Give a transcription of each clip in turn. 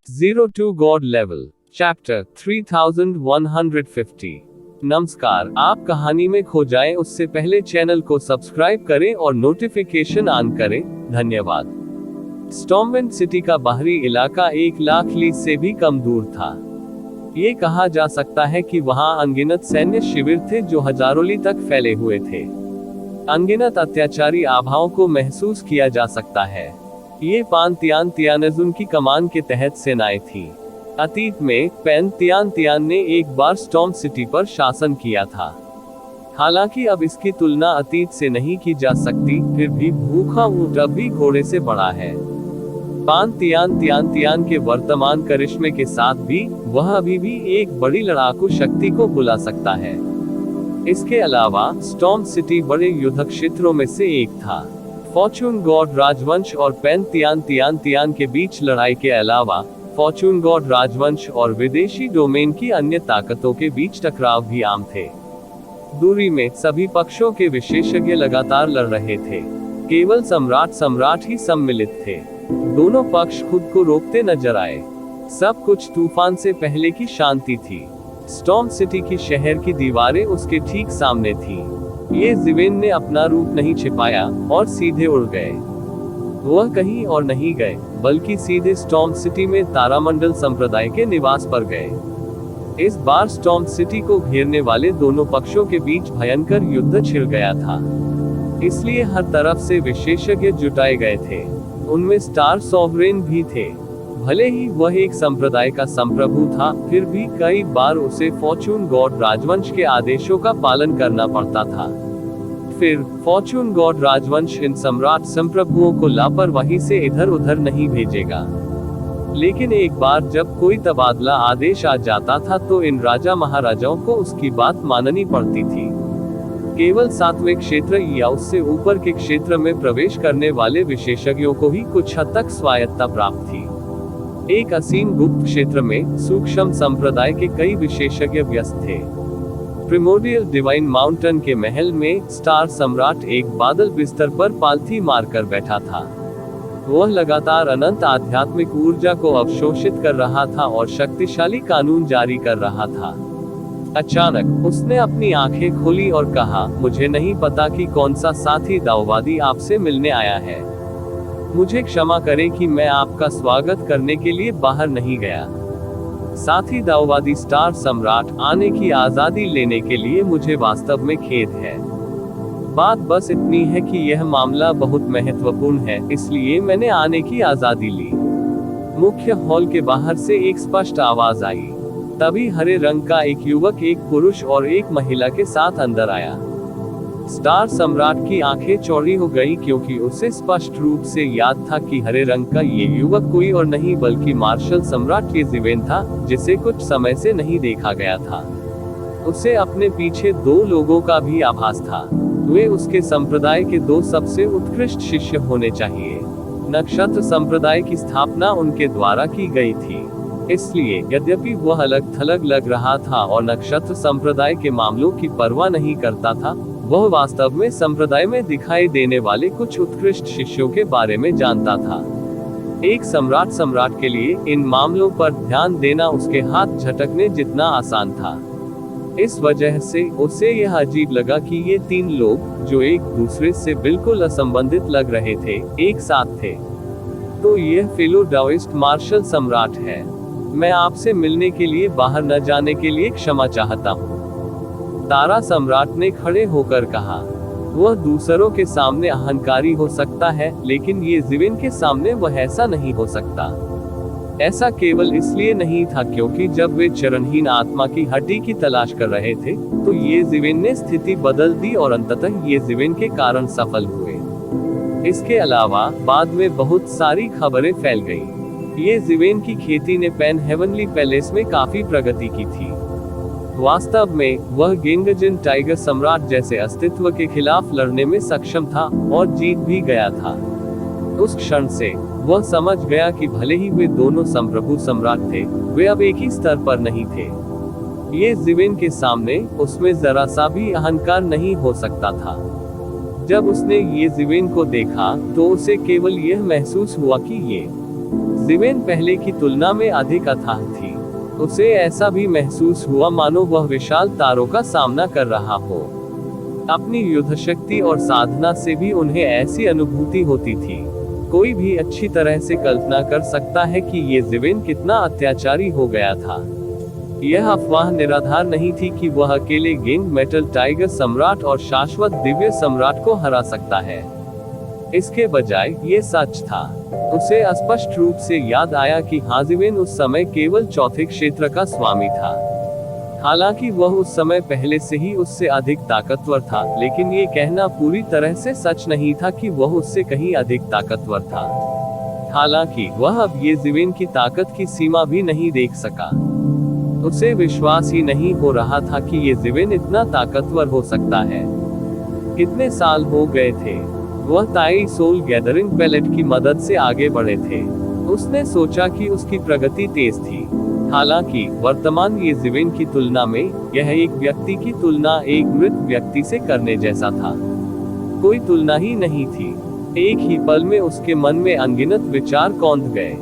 Zero to God Level, Chapter 3150। नमस्कार, आप कहानी में खो जाएं उससे पहले चैनल को सब्सक्राइब करें और नोटिफिकेशन ऑन करें। धन्यवाद। स्टॉर्मविंड सिटी का बाहरी इलाका 1,00,000 लीज से भी कम दूर था। ये कहा जा सकता है कि वहां अनगिनत सैन्य शिविर थे जो हजारों ली तक फैले हुए थे। अनगिनत अत्याचारी आभाओं को महसूस किया जा सकता है। ये पान तियान तियानजुन की कमान के तहत सेनाएं थी। अतीत में पेन तियान तियान ने एक बार स्टॉर्म सिटी पर शासन किया था। हालांकि अब इसकी तुलना अतीत से नहीं की जा सकती, फिर भी भूखा ऊंट अब भी घोड़े से बड़ा है। पान तियान तियान तियान के वर्तमान करिश्मे के साथ भी वह अभी भी एक बड़ी लड़ाकू शक्ति को बुला सकता है। इसके अलावा स्टॉर्म सिटी बड़े युद्ध क्षेत्रों में से एक था। फॉर्चून गॉड राजवंश और पेन तियान तियान तियान के बीच लड़ाई के अलावा फॉर्चून गॉड राजवंश और विदेशी डोमेन की अन्य ताकतों के बीच टकराव भी आम थे। दूरी में सभी पक्षों के विशेषज्ञ लगातार लड़ रहे थे। केवल सम्राट ही सम्मिलित थे। दोनों पक्ष खुद को रोकते नजर आए। सब कुछ तूफान से पहले की शांति थी। स्टॉर्म सिटी की शहर की दीवारें उसके ठीक सामने थी। ये ज़िवेन ने अपना रूप नहीं छिपाया और सीधे उड़ गए। वह कहीं और नहीं गए, बल्कि सीधे स्टॉर्म सिटी में तारामंडल संप्रदाय के निवास पर गए। इस बार स्टॉर्म सिटी को घेरने वाले दोनों पक्षों के बीच भयंकर युद्ध छिड़ गया था। इसलिए हर तरफ से विशेषज्ञ जुटाए गए थे। उनमें स्टार सॉवरेन भी थे। भले ही वह एक संप्रदाय का संप्रभु था, फिर भी कई बार उसे फॉर्चून गॉड राजवंश के आदेशों का पालन करना पड़ता था। फिर फॉर्चून गॉड राजवंश इन सम्राट संप्रभुओं को लापरवाही से इधर उधर नहीं भेजेगा। लेकिन एक बार जब कोई तबादला आदेश आ जाता था तो इन राजा महाराजाओं को उसकी बात माननी पड़ती थी। केवल 7वें क्षेत्र या उससे ऊपर के क्षेत्र में प्रवेश करने वाले विशेषज्ञों को ही कुछ हद तक स्वायत्तता प्राप्त थी। एक असीम गुप्त क्षेत्र में सूक्ष्म संप्रदाय के कई विशेषज्ञ व्यस्त थे। प्रिमोर्डियल डिवाइन माउंटेन के महल में स्टार सम्राट एक बादल बिस्तर पर पालथी मारकर बैठा था। वह लगातार अनंत आध्यात्मिक ऊर्जा को अवशोषित कर रहा था और शक्तिशाली कानून जारी कर रहा था। अचानक उसने अपनी आंखें खोली और कहा, मुझे नहीं पता कि कौन सा साथी दाववादी आपसे मिलने आया है। मुझे क्षमा करें कि मैं आपका स्वागत करने के लिए बाहर नहीं गया। साथी दाववादी स्टार सम्राट, आने की आजादी लेने के लिए मुझे वास्तव में खेद है। बात बस इतनी है कि यह मामला बहुत महत्वपूर्ण है, इसलिए मैंने आने की आजादी ली। मुख्य हॉल के बाहर से एक स्पष्ट आवाज आई। तभी हरे रंग का एक युवक एक पुरुष और एक महिला के साथ अंदर आया। स्टार सम्राट की आंखें चौड़ी हो गई, क्योंकि उसे स्पष्ट रूप से याद था कि हरे रंग का ये युवक कोई और नहीं बल्कि मार्शल सम्राट ये ज़िवेन था, जिसे कुछ समय से नहीं देखा गया था। उसे अपने पीछे 2 लोगों का भी आभास था। वे उसके संप्रदाय के 2 सबसे उत्कृष्ट शिष्य होने चाहिए। नक्षत्र संप्रदाय की स्थापना उनके द्वारा की गई थी। इसलिए यद्यपि वह अलग थलग लग रहा था और नक्षत्र संप्रदाय के मामलों की परवाह नहीं करता था, वह वास्तव में संप्रदाय में दिखाई देने वाले कुछ उत्कृष्ट शिष्यों के बारे में जानता था। एक सम्राट के लिए इन मामलों पर ध्यान देना उसके हाथ झटकने जितना आसान था। इस वजह से उसे यह अजीब लगा कि ये 3 लोग, जो एक दूसरे से बिल्कुल असंबंधित लग रहे थे, एक साथ थे। तो यह फेलो डाओइस्ट मार्शल सम्राट है। मैं आपसे मिलने के लिए बाहर न जाने के लिए क्षमा चाहता हूँ, तारा सम्राट ने खड़े होकर कहा। वह दूसरों के सामने अहंकारी हो सकता है, लेकिन ये ज़िवेन के सामने वह ऐसा नहीं हो सकता। ऐसा केवल इसलिए नहीं था क्योंकि जब वे चरणहीन आत्मा की हड्डी की तलाश कर रहे थे, तो ये ज़िवेन ने स्थिति बदल दी और अंततः ये ज़िवेन के कारण सफल हुए। इसके अलावा बाद में बहुत सारी खबरें फैल गई। ये ज़िवेन की खेती ने पेन हेवनली पैलेस में काफी प्रगति की थी। वास्तव में वह गेंगजिन टाइगर सम्राट जैसे अस्तित्व के खिलाफ लड़ने में सक्षम था और जीत भी गया था। उस क्षण से वह समझ गया कि भले ही वे दोनों संप्रभु सम्राट थे, वे अब एक ही स्तर पर नहीं थे। ये ज़िवेन के सामने उसमें जरा सा भी अहंकार नहीं हो सकता था। जब उसने ये ज़िवेन को देखा तो उसे केवल यह महसूस हुआ कि ये जिवेन पहले की तुलना में अधिक अथाह थी। उसे ऐसा भी महसूस हुआ मानो वह विशाल तारों का सामना कर रहा हो। अपनी युद्ध शक्ति और साधना से भी उन्हें ऐसी अनुभूति होती थी। कोई भी अच्छी तरह से कल्पना कर सकता है कि ये जिवेन कितना अत्याचारी हो गया था। यह अफवाह निराधार नहीं थी कि वह अकेले गेंग मेटल टाइगर सम्राट और शाश्वत दिव्य सम्राट को हरा सकता है। इसके बजाय ये सच था। उसे स्पष्ट रूप से याद आया कि जिवेन उस समय केवल चौथे क्षेत्र का स्वामी था। हालांकि वह उस समय पहले से ही उससे अधिक ताकतवर था, लेकिन ये कहना पूरी तरह से सच नहीं था कि वह उससे कहीं अधिक ताकतवर था। हालांकि वह अब ये जिवेन की ताकत की सीमा भी नहीं देख सका। उसे विश्वास ही नहीं हो रहा था कि ये जिवेन इतना ताकतवर हो सकता है। कितने साल हो गए थे वह ताई सोल गैदरिंग पैलेट की मदद से आगे बढ़े थे। उसने सोचा कि उसकी प्रगति तेज थी। हालांकि वर्तमान ये जिवेन की तुलना में यह एक व्यक्ति की तुलना एक मृत व्यक्ति से करने जैसा था। कोई तुलना ही नहीं थी। एक ही पल में उसके मन में अनगिनत विचार कौंध गए।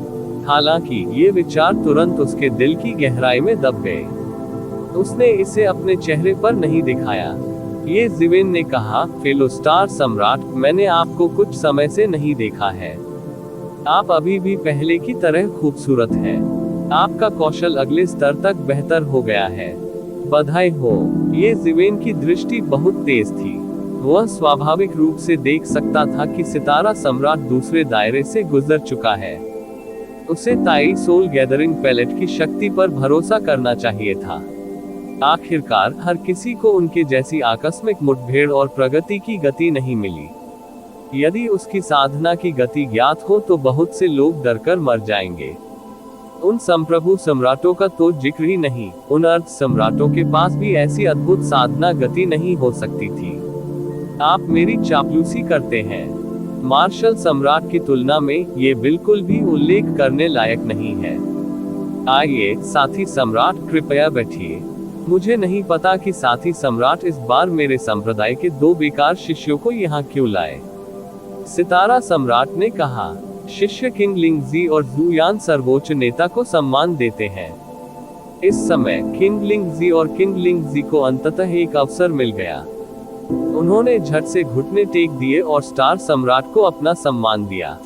हालांकि ये विचार तुरंत उसके दिल की गहराई में दब गए। उसने इसे अपने चेहरे पर नहीं दिखाया। ये जिवेन ने कहा, फेलो स्टार सम्राट, मैंने आपको कुछ समय से नहीं देखा है। आप अभी भी पहले की तरह खूबसूरत हैं। आपका कौशल अगले स्तर तक बेहतर हो गया है। बधाई हो। ये जिवेन की दृष्टि बहुत तेज थी। वह स्वाभाविक रूप से देख सकता था कि सितारा सम्राट दूसरे दायरे से गुजर चुका है। उसे ताई सोल गैदरिंग पैलेट की शक्ति पर भरोसा करना चाहिए था। आखिरकार हर किसी को उनके जैसी आकस्मिक मुठभेड़ और प्रगति की गति नहीं मिली। यदि उसकी साधना की गति ज्ञात हो तो बहुत से लोग डरकर मर जाएंगे। उन संप्रभु सम्राटों का तो जिक्र ही नहीं, उन अर्ध सम्राटों के पास भी ऐसी अद्भुत साधना गति नहीं हो सकती थी। आप मेरी चापलूसी करते हैं। मार्शल सम्राट की तुलना में ये बिल्कुल भी उल्लेख करने लायक नहीं है। आइए साथी सम्राट, कृपया बैठिए। मुझे नहीं पता कि साथी सम्राट इस बार मेरे संप्रदाय के 2 बेकार शिष्यों को यहाँ क्यों लाए। सितारा सम्राट ने कहा, शिष्य किंग लिंगजी और जुयान सर्वोच्च नेता को सम्मान देते हैं। इस समय किंग लिंगजी और किंग लिंगजी को अंततः एक अवसर मिल गया। उन्होंने झट से घुटने टेक दिए और स्टार सम्राट को अपना सम्मान दिया।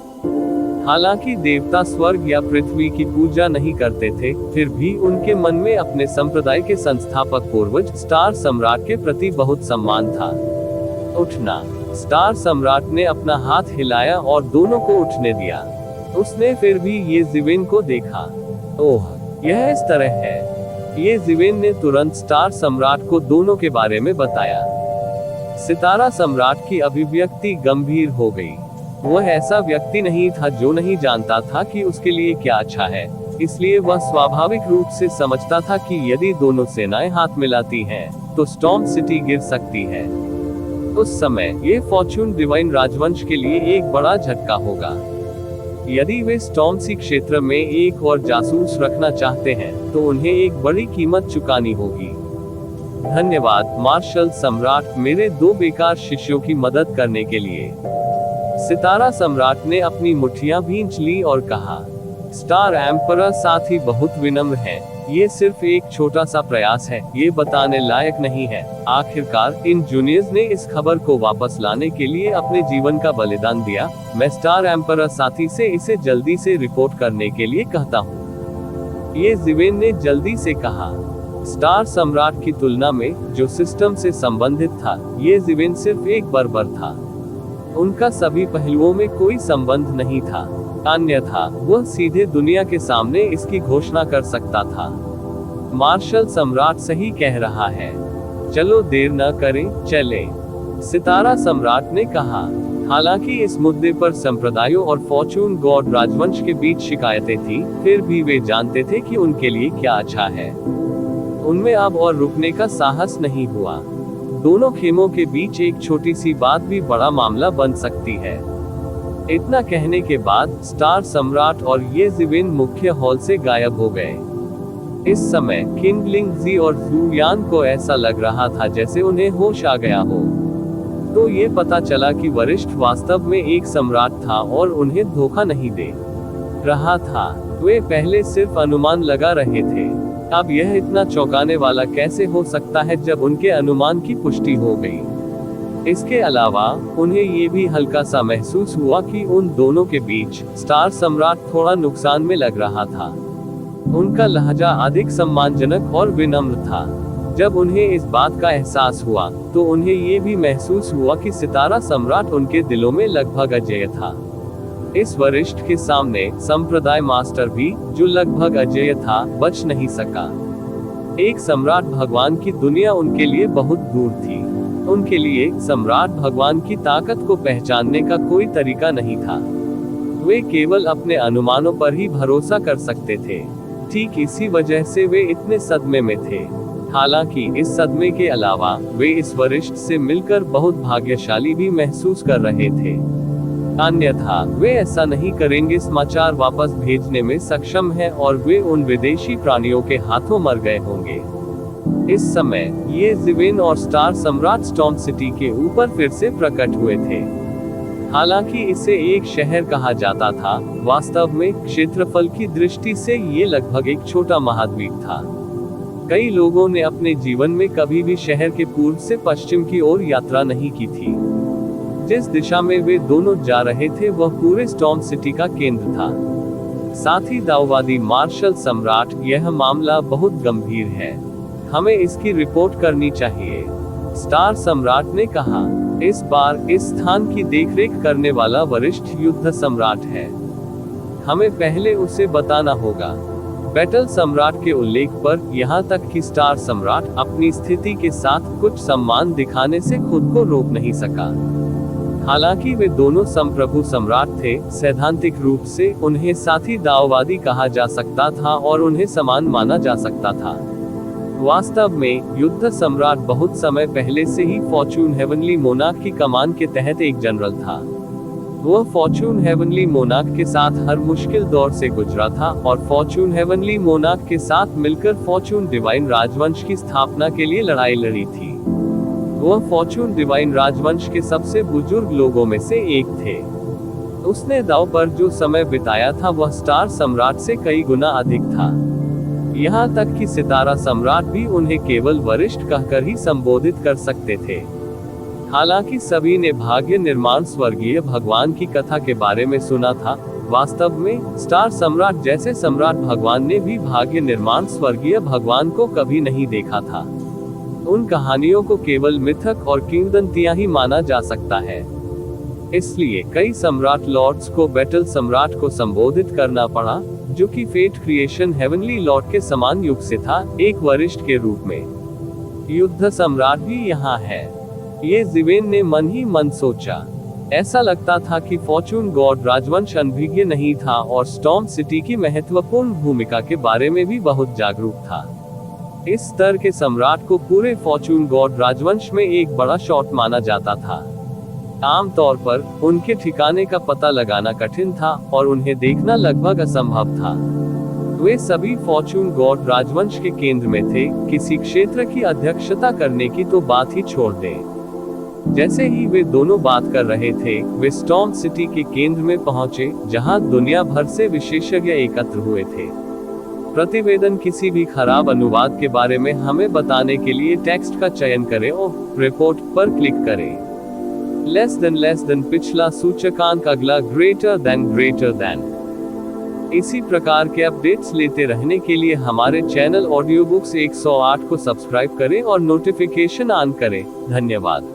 हालांकि देवता स्वर्ग या पृथ्वी की पूजा नहीं करते थे, फिर भी उनके मन में अपने संप्रदाय के संस्थापक पूर्वज स्टार सम्राट के प्रति बहुत सम्मान था। उठना। स्टार सम्राट ने अपना हाथ हिलाया और दोनों को उठने दिया। उसने फिर भी ये जिवेन को देखा। ओह, यह इस तरह है। ये जिवेन ने तुरंत स्टार सम्राट को दोनों के बारे में बताया। सितारा सम्राट की अभिव्यक्ति गंभीर हो गई। वह ऐसा व्यक्ति नहीं था जो नहीं जानता था कि उसके लिए क्या अच्छा है, इसलिए वह स्वाभाविक रूप से समझता था कि यदि दोनों सेनाएं हाथ मिलाती हैं, तो स्टॉर्म सिटी गिर सकती है। उस समय ये फॉर्चून डिवाइन राजवंश के लिए एक बड़ा झटका होगा। यदि वे स्टॉर्म सी क्षेत्र में एक और जासूस रखना चाहते हैं, तो उन्हें एक बड़ी कीमत चुकानी होगी। धन्यवाद मार्शल सम्राट, मेरे 2 बेकार शिष्यों की मदद करने के लिए। सितारा सम्राट ने अपनी मुट्ठियां भींच ली और कहा, स्टार एम्परर साथी बहुत विनम्र है। ये सिर्फ एक छोटा सा प्रयास है, ये बताने लायक नहीं है। आखिरकार इन जूनियर्स ने इस खबर को वापस लाने के लिए अपने जीवन का बलिदान दिया। मैं स्टार एम्परर साथी से इसे जल्दी से रिपोर्ट करने के लिए कहता हूँ। ये जिवेन ने जल्दी से कहा। स्टार सम्राट की तुलना में जो सिस्टम से संबंधित था, ये जिवेन सिर्फ एक बर्बर था। उनका सभी पहलुओं में कोई संबंध नहीं था, अन्यथा वह सीधे दुनिया के सामने इसकी घोषणा कर सकता था। मार्शल सम्राट सही कह रहा है। चलो देर न करें, चले। सितारा सम्राट ने कहा। हालांकि इस मुद्दे पर संप्रदायों और फॉर्चून गॉड राजवंश के बीच शिकायतें थी, फिर भी वे जानते थे कि उनके लिए क्या अच्छा है। उनमें अब और रुकने का साहस नहीं हुआ। दोनों खेमों के बीच एक छोटी सी बात भी बड़ा मामला बन सकती है। इतना कहने के बाद स्टार सम्राट और ये जिवेन मुख्य हॉल से गायब हो गए। इस समय किंग लिंगजी और जुयान को ऐसा लग रहा था जैसे उन्हें होश आ गया हो। तो ये पता चला कि वरिष्ठ वास्तव में एक सम्राट था और उन्हें धोखा नहीं दे रहा था। वे पहले सिर्फ अनुमान लगा रहे थे, अब यह इतना चौंकाने वाला कैसे हो सकता है जब उनके अनुमान की पुष्टि हो गई। इसके अलावा उन्हें ये भी हल्का सा महसूस हुआ कि उन दोनों के बीच स्टार सम्राट थोड़ा नुकसान में लग रहा था। उनका लहजा अधिक सम्मानजनक और विनम्र था। जब उन्हें इस बात का एहसास हुआ तो उन्हें ये भी महसूस हुआ कि सितारा सम्राट उनके दिलों में लगभग अजेय था। इस वरिष्ठ के सामने संप्रदाय मास्टर भी, जो लगभग अजेय था, बच नहीं सका। एक सम्राट भगवान की दुनिया उनके लिए बहुत दूर थी। उनके लिए सम्राट भगवान की ताकत को पहचानने का कोई तरीका नहीं था। वे केवल अपने अनुमानों पर ही भरोसा कर सकते थे। ठीक इसी वजह से वे इतने सदमे में थे। हालांकि इस सदमे के अलावा वे इस वरिष्ठ से मिलकर बहुत भाग्यशाली भी महसूस कर रहे थे। अन्यथा वे ऐसा नहीं करेंगे। समाचार वापस भेजने में सक्षम है और वे उन विदेशी प्राणियों के हाथों मर गए होंगे। इस समय ये ज़िवेन और स्टार सम्राट स्टॉर्म सिटी के ऊपर फिर से प्रकट हुए थे। हालांकि इसे एक शहर कहा जाता था, वास्तव में क्षेत्रफल की दृष्टि से ये लगभग एक छोटा महाद्वीप था। कई लोगों ने अपने जीवन में कभी भी शहर के पूर्व से पश्चिम की ओर यात्रा नहीं की थी। जिस दिशा में वे दोनों जा रहे थे वह पूरे स्टॉर्म सिटी का केंद्र था। साथ ही दाववादी मार्शल सम्राट, यह मामला बहुत गंभीर है, हमें इसकी रिपोर्ट करनी चाहिए, स्टार सम्राट ने कहा। इस बार इस स्थान की देखरेख करने वाला वरिष्ठ युद्ध सम्राट है, हमें पहले उसे बताना होगा। बैटल सम्राट के उल्लेख पर, यहाँ तक कि स्टार सम्राट अपनी स्थिति के साथ कुछ सम्मान दिखाने से खुद को रोक नहीं सका। हालांकि वे दोनों संप्रभु सम्राट थे, सैद्धांतिक रूप से उन्हें साथी दाववादी कहा जा सकता था और उन्हें समान माना जा सकता था। वास्तव में युद्ध सम्राट बहुत समय पहले से ही फॉर्चून हेवनली मोनार्क की कमान के तहत एक जनरल था। वह फॉर्चून हेवनली मोनार्क के साथ हर मुश्किल दौर से गुजरा था और फॉर्चून हेवनली मोनार्क के साथ मिलकर फॉर्चून डिवाइन राजवंश की स्थापना के लिए लड़ाई लड़ी थी। वह फॉर्चून डिवाइन राजवंश के सबसे बुजुर्ग लोगों में से एक थे। उसने दांव पर जो समय बिताया था वह स्टार सम्राट से कई गुना अधिक था। यहाँ तक कि सितारा सम्राट भी उन्हें केवल वरिष्ठ कहकर ही संबोधित कर सकते थे। हालांकि सभी ने भाग्य निर्माण स्वर्गीय भगवान की कथा के बारे में सुना था, वास्तव में स्टार सम्राट जैसे सम्राट भगवान ने भी भाग्य निर्माण स्वर्गीय भगवान को कभी नहीं देखा था। उन कहानियों को केवल मिथक और किंवदंतियां ही माना जा सकता है। इसलिए कई सम्राट लॉर्ड्स को बैटल सम्राट को संबोधित करना पड़ा, जो कि फेट क्रिएशन हेवनली लॉर्ड के समान युग से था, एक वरिष्ठ के रूप में। युद्ध सम्राट भी यहाँ है, ये ज़िवेन ने मन ही मन सोचा। ऐसा लगता था कि फॉर्चून गॉड राजवंश अनभिज्ञ नहीं था और स्टॉर्म सिटी की महत्वपूर्ण भूमिका के बारे में भी बहुत जागरूक था। इस स्तर के सम्राट को पूरे फॉर्चून गॉड राजवंश में एक बड़ा शॉट माना जाता था। आमतौर पर उनके ठिकाने का पता लगाना कठिन था और उन्हें देखना लगभग असंभव था। वे सभी फॉर्चून गॉड राजवंश के केंद्र में थे, किसी क्षेत्र की अध्यक्षता करने की तो बात ही छोड़ दें। जैसे ही वे दोनों बात कर रहे थे, वे स्टॉर्म सिटी के केंद्र में पहुंचे, जहां दुनिया भर से विशेषज्ञ एकत्र हुए थे। प्रतिवेदन किसी भी खराब अनुवाद के बारे में हमें बताने के लिए टेक्स्ट का चयन करें और रिपोर्ट पर क्लिक करें। लेस देन पिछला सूचकांक, अगला ग्रेटर देन। इसी प्रकार के अपडेट्स लेते रहने के लिए हमारे चैनल ऑडियो बुक्स 108 को सब्सक्राइब करें और नोटिफिकेशन ऑन करें। धन्यवाद।